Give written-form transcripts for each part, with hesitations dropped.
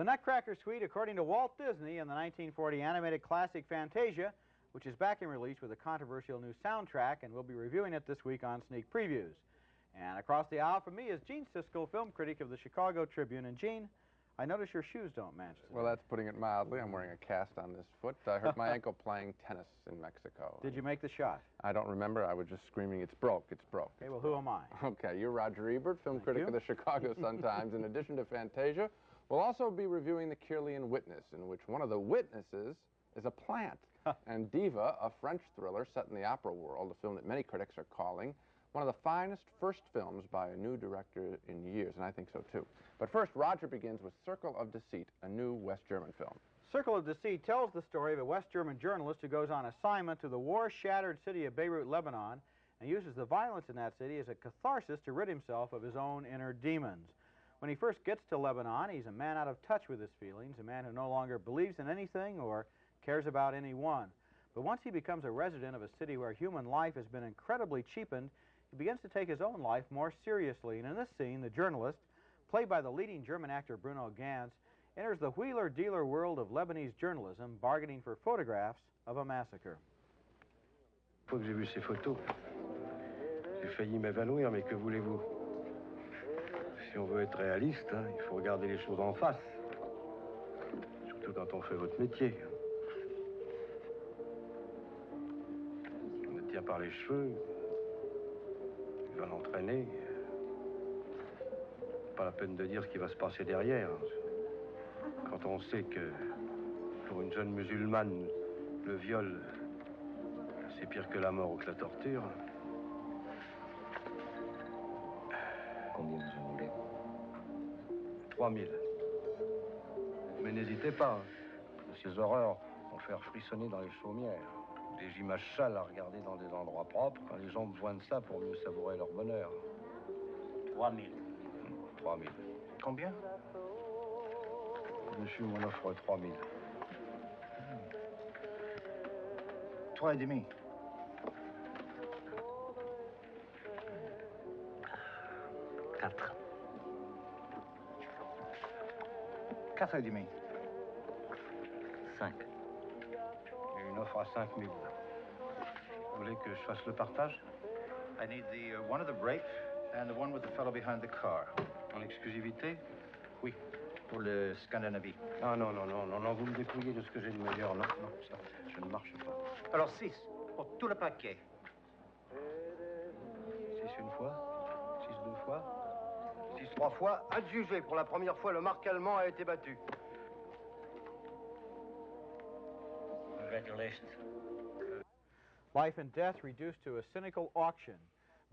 Nutcracker Suite, according to Walt Disney, in the 1940 animated classic Fantasia, which is back in release with a controversial new soundtrack, and we'll be reviewing it this week on Sneak Previews. And across the aisle from me is Gene Siskel, film critic of the Chicago Tribune. And Gene, I notice your shoes don't match today. Well, that's putting it mildly. I'm wearing a cast on this foot. I hurt my ankle playing tennis in Mexico. Did you make the shot? I don't remember. I was just screaming, "It's broke, it's broke." Okay, well, who am I? Okay, you're Roger Ebert, film critic of the Chicago Sun-Times. In addition to Fantasia, we'll also be reviewing the Kirlian Witness, in which one of the witnesses is a plant. And Diva, a French thriller set in the opera world, a film that many critics are calling one of the finest first films by a new director in years, and I think so too. But first, Roger begins with Circle of Deceit, a new West German film. Circle of Deceit tells the story of a West German journalist who goes on assignment to the war-shattered city of Beirut, Lebanon, and uses the violence in that city as a catharsis to rid himself of his own inner demons. When he first gets to Lebanon, he's a man out of touch with his feelings, a man who no longer believes in anything or cares about anyone. But once he becomes a resident of a city where human life has been incredibly cheapened, he begins to take his own life more seriously. And in this scene, the journalist, played by the leading German actor Bruno Ganz, enters the wheeler-dealer world of Lebanese journalism, bargaining for photographs of a massacre. Une fois que j'ai vu ces photos, j'ai failli m'évanouir, mais que voulez-vous? Si on veut être réaliste, hein, il faut regarder les choses en face. Surtout quand on fait votre métier. On le tient par les cheveux. Il va l'entraîner. Pas la peine de dire ce qui va se passer derrière. Quand on sait que pour une jeune musulmane, le viol, c'est pire que la mort ou que la torture. Combien vous en voulez? 3000. Mais n'hésitez pas. Ces horreurs vont faire frissonner dans les chaumières. Des images sales à regarder dans des endroits propres, quand les gens ont besoin de ça pour mieux savourer leur bonheur. 3000. 3000. Combien? Monsieur m'en offre 3000. 3,5. 4. 4,5. 5. Et une offre à 5000. Vous voulez que je fasse le partage? I need the one of the rape and the one with the fellow behind the car. En exclusivité? Oui, pour le Scandinavie. Ah non, non, non, non, non, vous me dépouillez de ce que j'ai de meilleur. Non, non, ça ne marche pas. Alors 6, pour tout le paquet. 6 une fois, 6 deux fois, 6 trois fois. Adjugé, pour la première fois, le marque allemand a été battu. Congratulations. Life and death reduced to a cynical auction.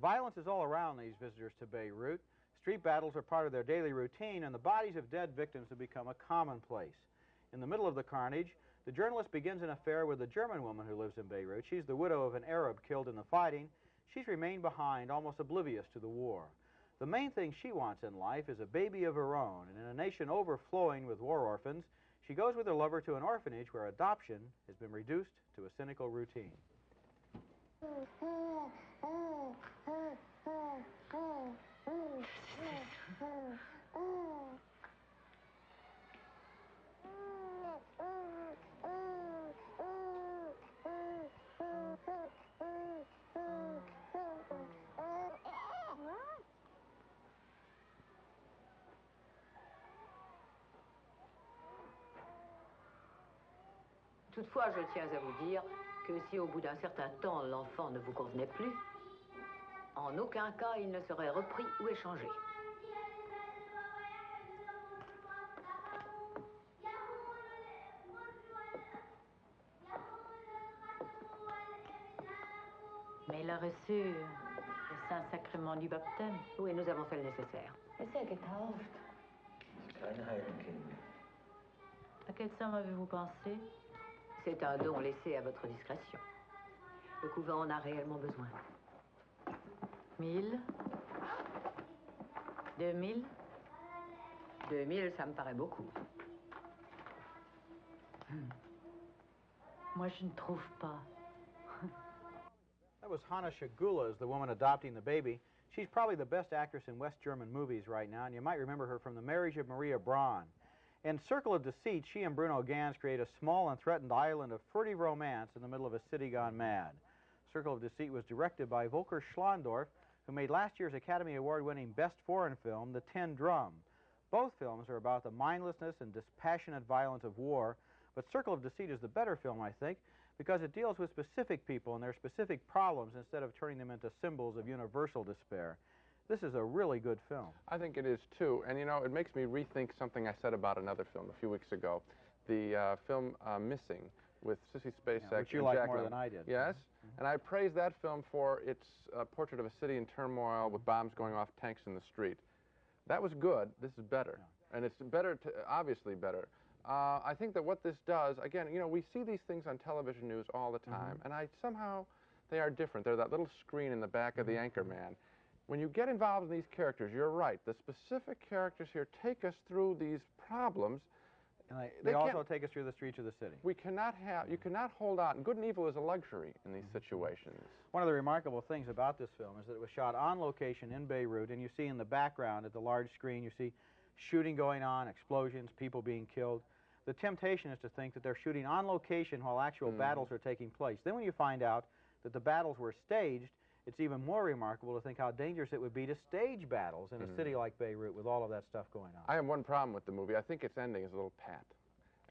Violence is all around these visitors to Beirut. Street battles are part of their daily routine, and the bodies of dead victims have become a commonplace. In the middle of the carnage, the journalist begins an affair with a German woman who lives in Beirut. She's the widow of an Arab killed in the fighting. She's remained behind, almost oblivious to the war. The main thing she wants in life is a baby of her own, and in a nation overflowing with war orphans, she goes with her lover to an orphanage where adoption has been reduced to a cynical routine. Toutefois, je tiens à vous dire que si au bout d'un certain temps, l'enfant ne vous convenait plus, en aucun cas il ne serait repris ou échangé. Mais il a reçu le Saint-Sacrement du baptême. Oui, nous avons fait le nécessaire. Et c'est getauft. À quelle somme avez-vous pensé? C'est un don laissé à votre discrétion. Le couvent en a réellement besoin. 1000 2000 2000, ça me paraît beaucoup. Moi, je ne trouve pas. That was Hanna Schagula as the woman adopting the baby. She's probably the best actress in West German movies right now, and you might remember her from The Marriage of Maria Braun. In Circle of Deceit, she and Bruno Ganz create a small and threatened island of furtive romance in the middle of a city gone mad. Circle of Deceit was directed by Volker Schlondorf, who made last year's Academy Award-winning Best Foreign Film, The Tin Drum. Both films are about the mindlessness and dispassionate violence of war, but Circle of Deceit is the better film, I think, because it deals with specific people and their specific problems instead of turning them into symbols of universal despair. This is a really good film. I think it is, too. And, you know, it makes me rethink something I said about another film a few weeks ago, the film Missing with Sissy Spacek Yeah, which you like more than I did. Yes. And I praise that film for its portrait of a city in turmoil with bombs going off tanks in the street. That was good. This is better. Yeah. And it's better, obviously better. I think that what this does, again, you know, we see these things on television news all the time, and somehow they are different. They're that little screen in the back of the anchor man. When you get involved in these characters, you're right. The specific characters here take us through these problems. And they also take us through the streets of the city. We cannot have, you cannot hold on. Good and evil is a luxury in these situations. One of the remarkable things about this film is that it was shot on location in Beirut, and you see in the background at the large screen, you see shooting going on, explosions, people being killed. The temptation is to think that they're shooting on location while actual battles are taking place. Then when you find out that the battles were staged, it's even more remarkable to think how dangerous it would be to stage battles in a city like Beirut with all of that stuff going on. I have one problem with the movie. I think its ending is a little pat.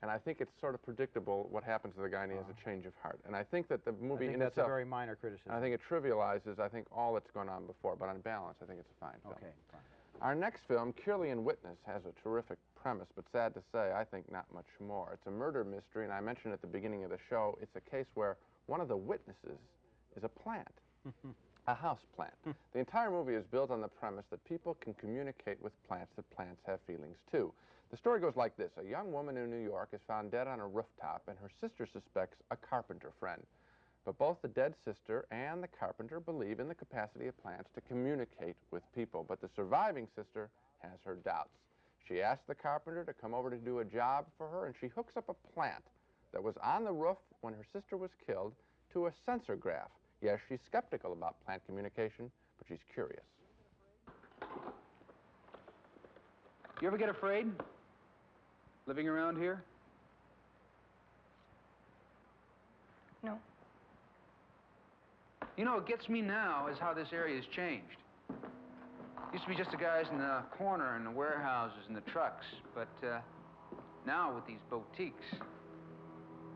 And I think it's sort of predictable what happens to the guy and he has a change of heart. And I think that the movie in that's itself... a very minor criticism. I think it trivializes, I think, all that's gone on before. But on balance, I think it's a fine film. Okay, fine. Our next film, Kirlian Witness, has a terrific premise, but sad to say, I think not much more. It's a murder mystery, and I mentioned at the beginning of the show, it's a case where one of the witnesses is a plant. A house plant. The entire movie is built on the premise that people can communicate with plants, that plants have feelings too. The story goes like this. A young woman in New York is found dead on a rooftop, and her sister suspects a carpenter friend. But both the dead sister and the carpenter believe in the capacity of plants to communicate with people. But the surviving sister has her doubts. She asks the carpenter to come over to do a job for her, and she hooks up a plant that was on the roof when her sister was killed to a sensor graph. Yes, she's skeptical about plant communication, but she's curious. You ever get afraid living around here? No. You know, what gets me now is how this area has changed. Used to be just the guys in the corner and the warehouses and the trucks, but now with these boutiques.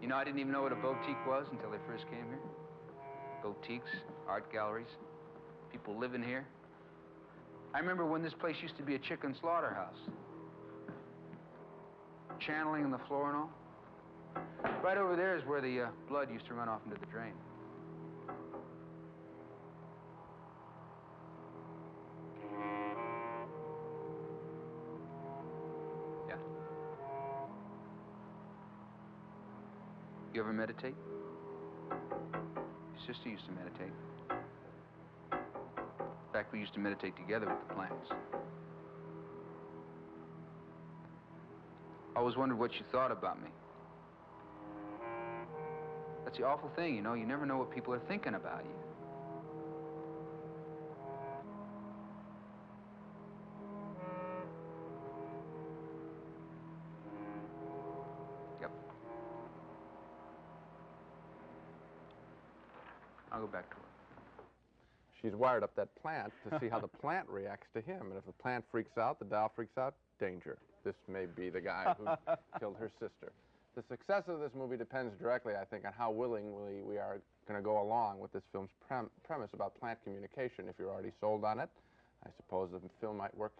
You know, I didn't even know what a boutique was until they first came here. Boutiques, art galleries, people living here. I remember when this place used to be a chicken slaughterhouse. Channeling on the floor and all. Right over there is where the blood used to run off into the drain. Yeah. You ever meditate? Your sister used to meditate. In fact, we used to meditate together with the plants. I always wondered what you thought about me. That's the awful thing, you know. You never know what people are thinking about you. Yep. I'll go back to work. She's wired up that plant to see how the plant reacts to him. And if the plant freaks out, the doll freaks out, danger. This may be the guy who killed her sister. The success of this movie depends directly, I think, on how willingly we are going to go along with this film's premise about plant communication. If you're already sold on it, I suppose the film might work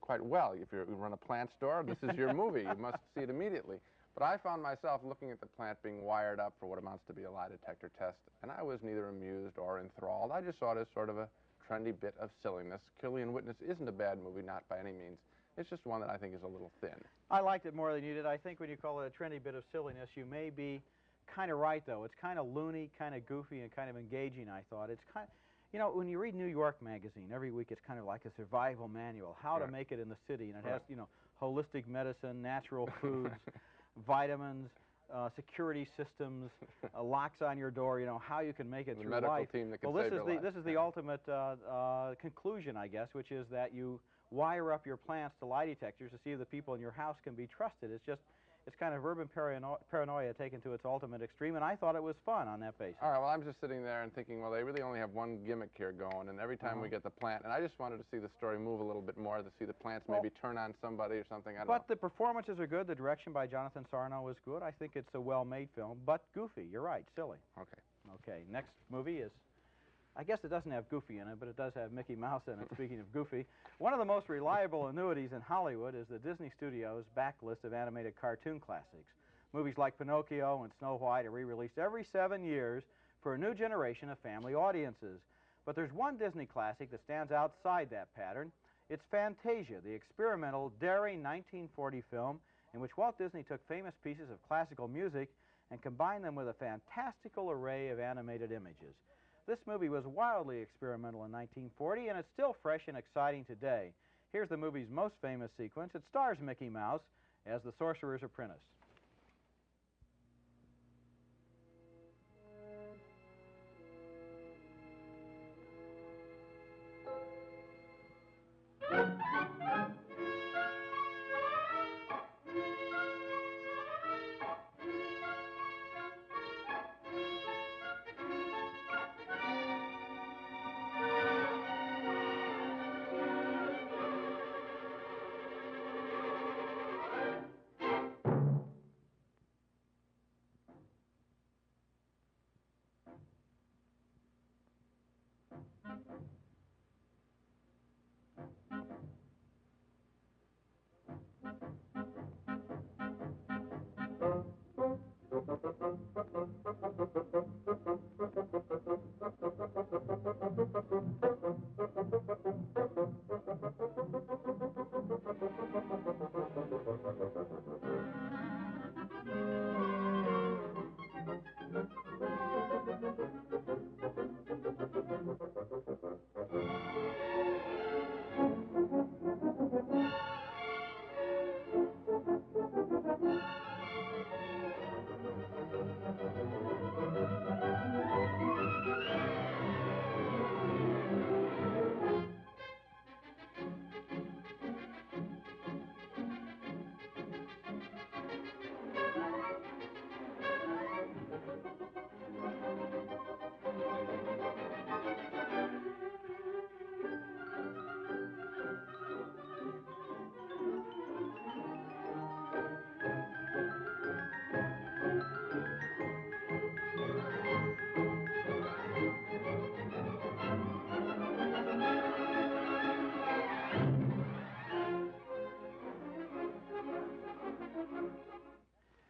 quite well. If you run a plant store, this is your movie. You must see it immediately. But I found myself looking at the plant being wired up for what amounts to be a lie detector test, and I was neither amused or enthralled. I just saw it as sort of a trendy bit of silliness. Kirlian Witness isn't a bad movie, not by any means. It's just one that I think is a little thin. I liked it more than you did. I think when you call it a trendy bit of silliness, you may be kind of right, though. It's kind of loony, kind of goofy, and kind of engaging, I thought. It's kind of, you know, when you read New York Magazine, every week it's kind of like a survival manual, how to make it in the city. And it has, you know, holistic medicine, natural foods, vitamins, security systems, locks on your door, you know, how you can make it through medical life. Team that can Well, save your life. this is the ultimate conclusion, I guess, which is that you wire up your plants to lie detectors to see if the people in your house can be trusted. It's kind of urban paranoia taken to its ultimate extreme, and I thought it was fun on that basis. All right, well, I'm just sitting there and thinking, well, they really only have one gimmick here going, and every time we get the plant, and I just wanted to see the story move a little bit more, to see the plants maybe turn on somebody or something. I don't know. But the performances are good. The direction by Jonathan Sarno was good. I think it's a well-made film, but goofy. You're right, silly. Okay. Okay, next movie is, I guess it doesn't have Goofy in it, but it does have Mickey Mouse in it, speaking of Goofy. One of the most reliable annuities in Hollywood is the Disney Studios backlist of animated cartoon classics. Movies like Pinocchio and Snow White are re-released every 7 years for a new generation of family audiences. But there's one Disney classic that stands outside that pattern. It's Fantasia, the experimental, daring 1940 film in which Walt Disney took famous pieces of classical music and combined them with a fantastical array of animated images. This movie was wildly experimental in 1940, and it's still fresh and exciting today. Here's the movie's most famous sequence. It stars Mickey Mouse as the Sorcerer's Apprentice.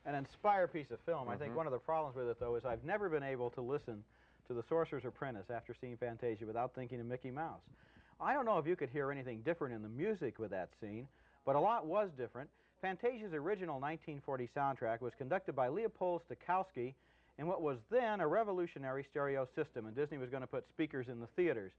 An inspired piece of film. I think one of the problems with it, though, is I've never been able to listen to The Sorcerer's Apprentice after seeing Fantasia without thinking of Mickey Mouse. I don't know if you could hear anything different in the music with that scene, but a lot was different. Fantasia's original 1940 soundtrack was conducted by Leopold Stokowski in what was then a revolutionary stereo system, and Disney was going to put speakers in the theaters.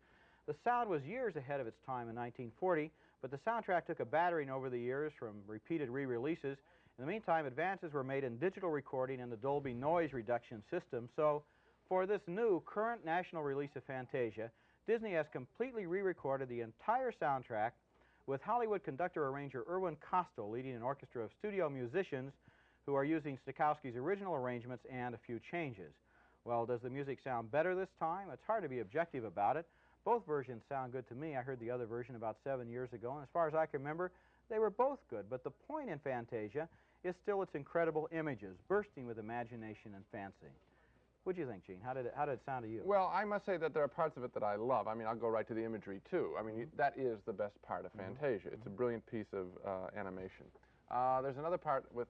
The sound was years ahead of its time in 1940, but the soundtrack took a battering over the years from repeated re-releases. In the meantime, advances were made in digital recording and the Dolby noise reduction system. So, for this new, current national release of Fantasia, Disney has completely re-recorded the entire soundtrack with Hollywood conductor-arranger Irwin Costell leading an orchestra of studio musicians who are using Stokowski's original arrangements and a few changes. Well, does the music sound better this time? It's hard to be objective about it. Both versions sound good to me. I heard the other version about 7 years ago, and as far as I can remember, they were both good. But the point in Fantasia is still its incredible images, bursting with imagination and fancy. What do you think, Gene? How did it sound to you? Well, I must say that there are parts of it that I love. I mean, I'll go right to the imagery, too. I mean, that is the best part of Fantasia. It's a brilliant piece of animation. There's another part with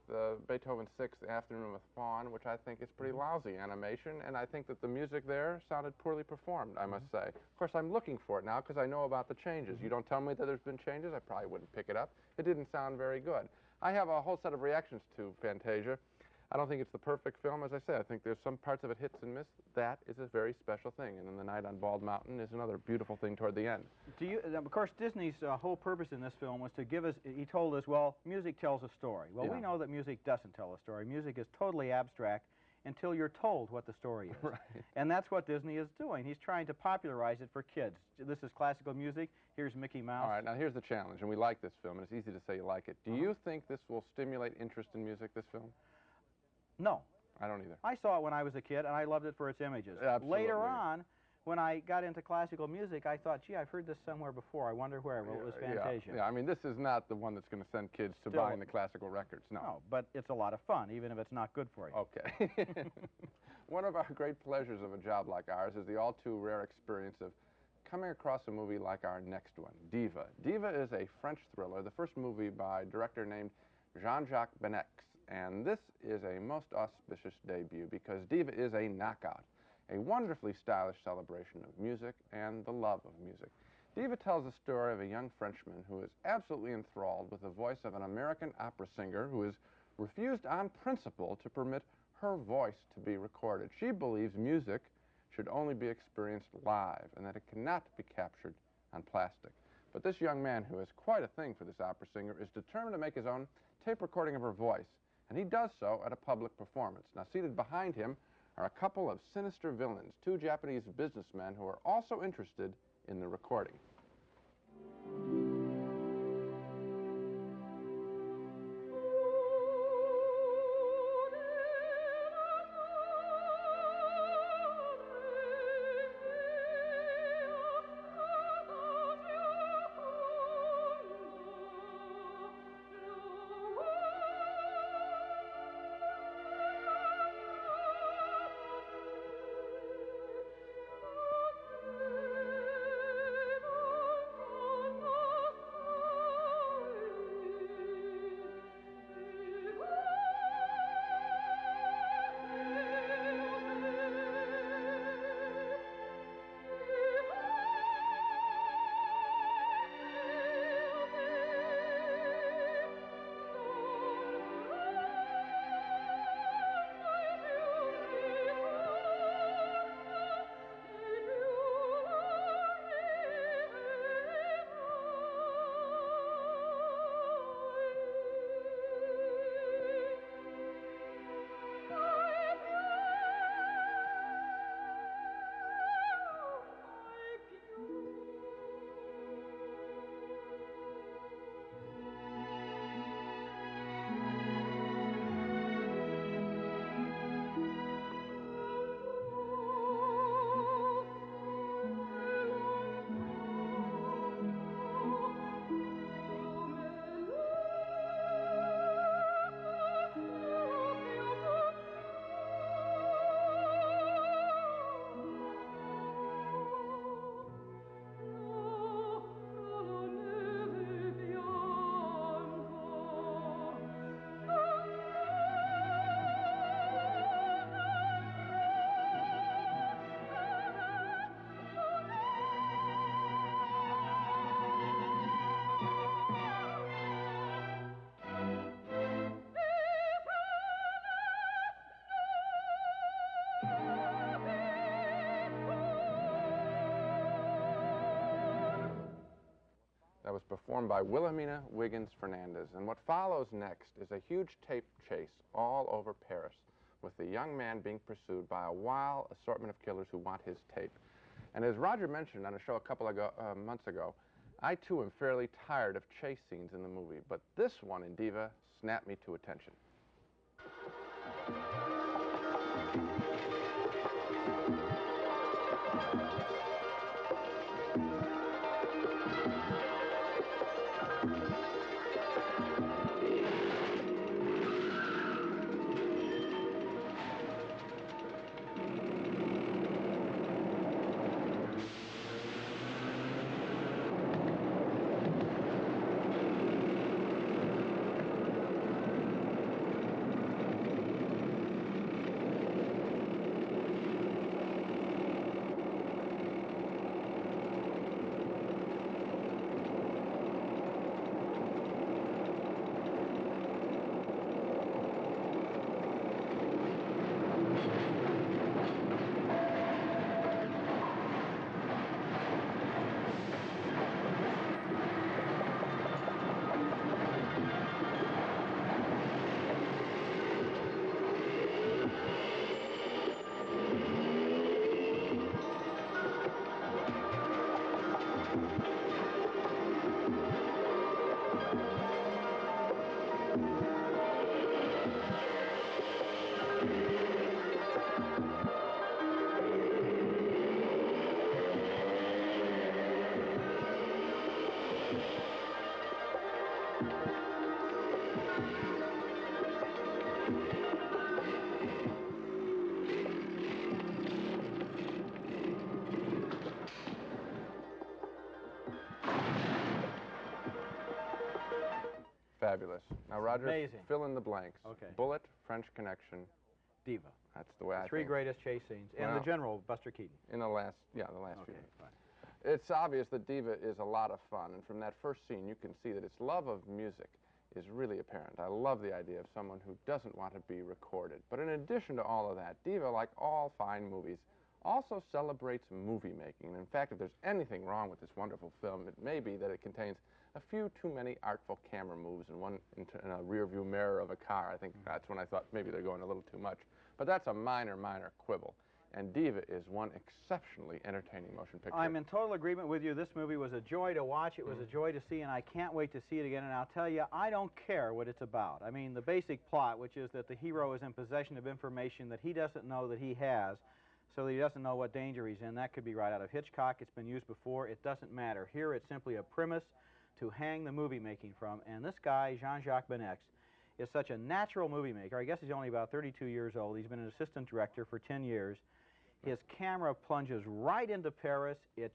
Beethoven's Sixth, The Afternoon with Fawn, which I think is pretty lousy animation, and I think that the music there sounded poorly performed, I must say. Of course, I'm looking for it now because I know about the changes. You don't tell me that there's been changes, I probably wouldn't pick it up. It didn't sound very good. I have a whole set of reactions to Fantasia. I don't think it's the perfect film, as I say. I think there's some parts of it hits and miss. That is a very special thing. And then The Night on Bald Mountain is another beautiful thing toward the end. Of course, Disney's whole purpose in this film was to give us, he told us, well, music tells a story. Well, we know that music doesn't tell a story. Music is totally abstract until you're told what the story is. Right. And that's what Disney is doing. He's trying to popularize it for kids. This is classical music. Here's Mickey Mouse. All right, now here's the challenge, and we like this film, and it's easy to say you like it. Do you think this will stimulate interest in music, this film? No. I don't either. I saw it when I was a kid, and I loved it for its images. Absolutely. Later on, when I got into classical music, I thought, gee, I've heard this somewhere before. I wonder where. Well, it was Fantasia. Yeah, I mean, this is not the one that's going to send kids to buying the classical records, no. No, but it's a lot of fun, even if it's not good for you. Okay. One of our great pleasures of a job like ours is the all-too-rare experience of coming across a movie like our next one, Diva. Diva is a French thriller, the first movie by a director named Jean-Jacques Benex. And this is a most auspicious debut because Diva is a knockout, a wonderfully stylish celebration of music and the love of music. Diva tells the story of a young Frenchman who is absolutely enthralled with the voice of an American opera singer who is refused on principle to permit her voice to be recorded. She believes music should only be experienced live and that it cannot be captured on plastic. But this young man, who has quite a thing for this opera singer, is determined to make his own tape recording of her voice, and he does so at a public performance. Now, seated behind him are a couple of sinister villains, two Japanese businessmen who are also interested in the recording. That was performed by Wilhelmina Wiggins Fernandez. And what follows next is a huge tape chase all over Paris, with the young man being pursued by a wild assortment of killers who want his tape. And as Roger mentioned on a show a couple of months ago, I too am fairly tired of chase scenes in the movie, but this one in Diva snapped me to attention. Fabulous. Now, Roger, amazing. fill in the blanks. Okay. Bullet, French Connection. Diva. That's the way I think. Three greatest chase scenes. And the General, Buster Keaton. In the last, the last few. Okay, fine. It's obvious that Diva is a lot of fun, and from that first scene, you can see that its love of music is really apparent. I love the idea of someone who doesn't want to be recorded. But in addition to all of that, Diva, like all fine movies, also celebrates movie making. And in fact, if there's anything wrong with this wonderful film, it may be that it contains a few too many artful camera moves in a rear-view mirror of a car. I think that's when I thought maybe they're going a little too much. But that's a minor quibble. And Diva is one exceptionally entertaining motion picture. I'm in total agreement with you. This movie was a joy to watch. It was a joy to see, and I can't wait to see it again. And I'll tell you, I don't care what it's about. I mean, the basic plot, which is that the hero is in possession of information that he doesn't know that he has, so that he doesn't know what danger he's in. That could be right out of Hitchcock. It's been used before. It doesn't matter. Here, it's simply a premise to hang the movie making from. And this guy, Jean-Jacques Benex, is such a natural movie maker. I guess he's only about 32 years old. He's been an assistant director for 10 years. His camera plunges right into Paris. It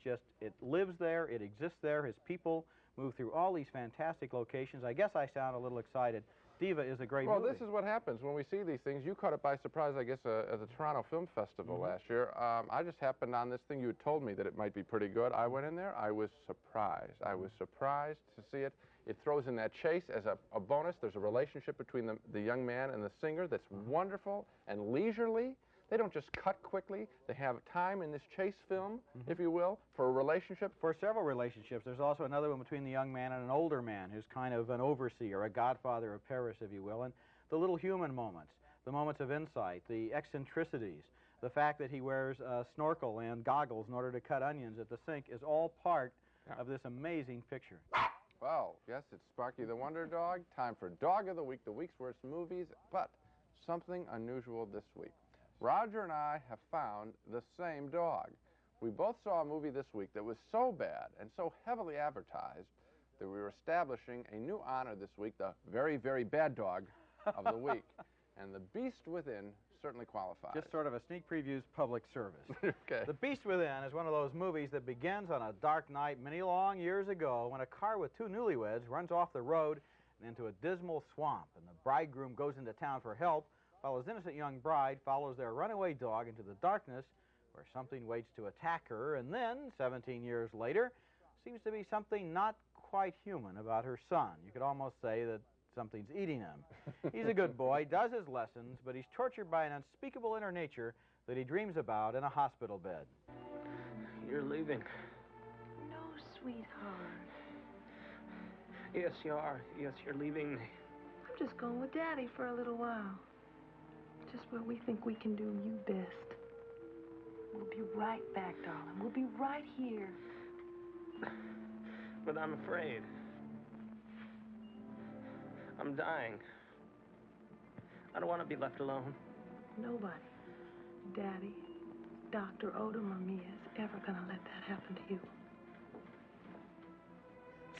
lives there. It exists there. His people move through all these fantastic locations. I guess I sound a little excited. Diva is a great movie. Well, this is what happens when we see these things. You caught it by surprise, I guess, at the Toronto Film Festival last year. I just happened on this thing. You had told me that it might be pretty good. I went in there. I was surprised. I was surprised to see it. It throws in that chase as a bonus. There's a relationship between the young man and the singer that's wonderful and leisurely. They don't just cut quickly. They have time in this chase film, if you will, for a relationship. For several relationships. There's also another one between the young man and an older man who's kind of an overseer, a godfather of Paris, if you will. And the little human moments, the moments of insight, the eccentricities, the fact that he wears a snorkel and goggles in order to cut onions at the sink is all part of this amazing picture. Well, yes, it's Sparky the Wonder Dog. Time for Dog of the Week, the week's worst movies, but something unusual this week. Roger and I have found the same dog. We both saw a movie this week that was so bad and so heavily advertised that we were establishing a new honor this week, the very, very bad dog of the week. And The Beast Within certainly qualifies. Just sort of a sneak preview's public service. Okay. The Beast Within is one of those movies that begins on a dark night many long years ago when a car with two newlyweds runs off the road and into a dismal swamp, and the bridegroom goes into town for help, while his innocent young bride follows their runaway dog into the darkness where something waits to attack her, and then, 17 years later, seems to be something not quite human about her son. You could almost say that something's eating him. He's a good boy, does his lessons, but he's tortured by an unspeakable inner nature that he dreams about in a hospital bed. You're leaving. No, sweetheart. Yes, you are. Yes, you're leaving me. I'm just going with Daddy for a little while. Just where we think we can do you best. We'll be right back, darling. We'll be right here. But I'm afraid. I'm dying. I don't want to be left alone. Nobody, Daddy, Dr. Odom, or me is ever going to let that happen to you.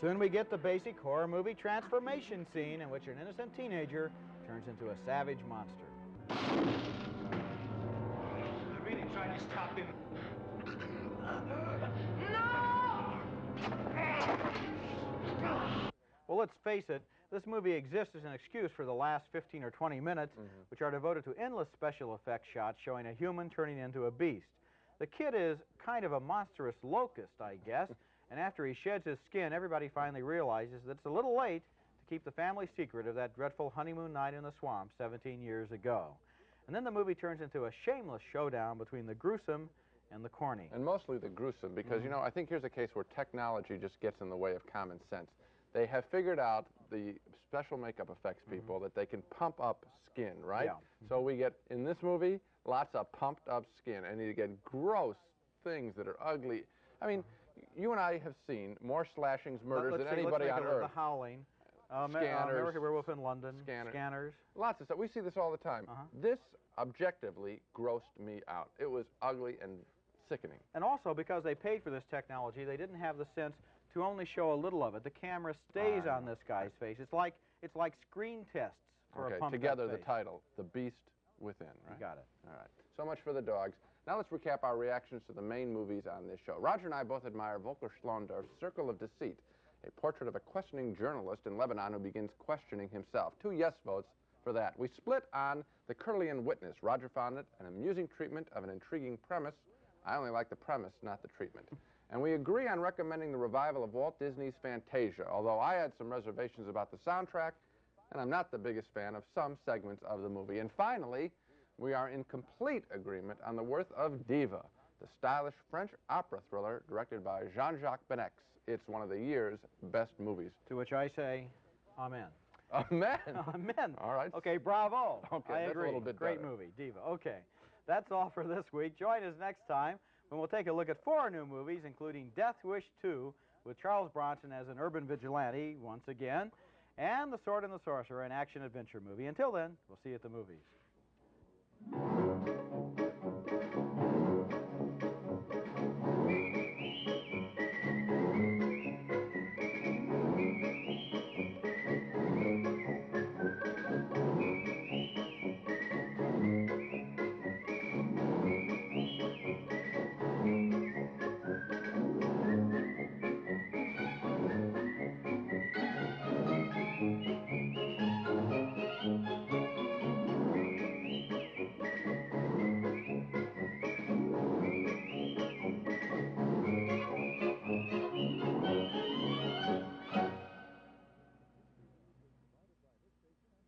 Soon we get the basic horror movie transformation scene in which an innocent teenager turns into a savage monster. I really tried to stop him. Well, let's face it, this movie exists as an excuse for the last 15 or 20 minutes, which are devoted to endless special effects shots showing a human turning into a beast. The kid is kind of a monstrous locust, I guess, and after he sheds his skin, everybody finally realizes that it's a little late to keep the family secret of that dreadful honeymoon night in the swamp 17 years ago. And then the movie turns into a shameless showdown between the gruesome and the corny. And mostly the gruesome, because, you know, I think here's a case where technology just gets in the way of common sense. They have figured out, the special makeup effects people, that they can pump up skin, right? Yeah. So we get, in this movie, lots of pumped up skin, and you get gross things that are ugly. I mean, you and I have seen more slashings, murders than anybody on Earth. The Howling, Scanners, American Werewolf in London, Scanners. Lots of stuff. We see this all the time. This objectively grossed me out. It was ugly and sickening. And also, because they paid for this technology, they didn't have the sense to only show a little of it. The camera stays on this guy's face. It's like screen tests for a pumped together up the face. Title, The Beast Within, right? You got it. All right. So much for the dogs. Now let's recap our reactions to the main movies on this show. Roger and I both admire Volker Schlondorff's Circle of Deceit a portrait of a questioning journalist in Lebanon who begins questioning himself. 2 yes votes for that. We split on The Kirlian Witness. Roger found it an amusing treatment of an intriguing premise. I only like the premise, not the treatment. And we agree on recommending the revival of Walt Disney's Fantasia, although I had some reservations about the soundtrack, and I'm not the biggest fan of some segments of the movie. And finally, we are in complete agreement on the worth of Diva, the stylish French opera thriller directed by Jean-Jacques Benex. It's one of the year's best movies. To which I say, amen. Amen. Amen. All right. Okay, bravo. Okay, I that's agree. a little bit Great better. movie, Diva. Okay, that's all for this week. Join us next time when we'll take a look at 4 new movies, including Death Wish 2, with Charles Bronson as an urban vigilante once again, and The Sword and the Sorcerer, an action-adventure movie. Until then, we'll see you at the movies.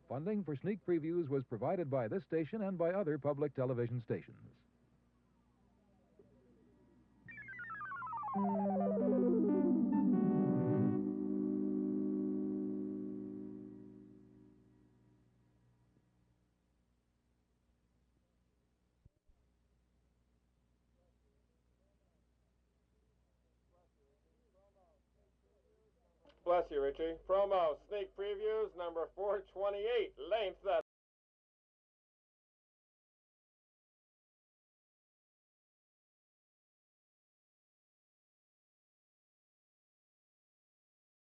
Funding for sneak previews was provided by this station and by other public television stations. Bless you, Richie. Promo, sneak previews, number 428, length